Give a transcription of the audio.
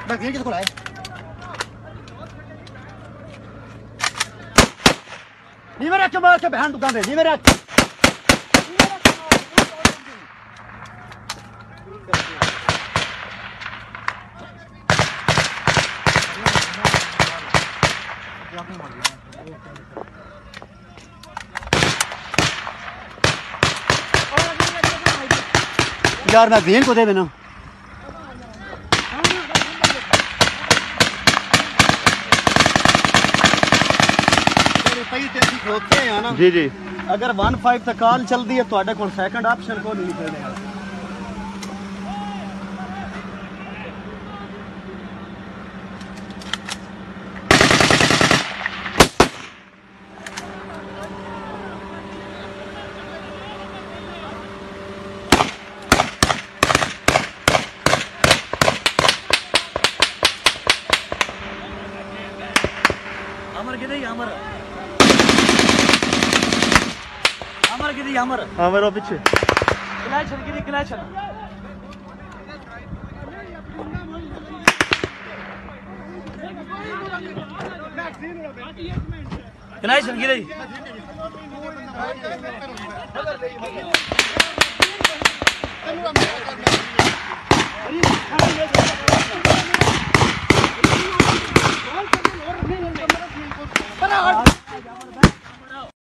magazine किसको लाए नहीं मेरा क्यों मार के बहन दुकान दे नहीं मेरा यार मैगजीन को दे देना जी जी अगर 15 तक कॉल चलती है तो को सेकंड ऑप्शन को नहीं निकलने अमर किधर अमर अमर किधर अमर अमर पीछे क्लैचन किधर क्लैचन क्लैचन किधर बराबर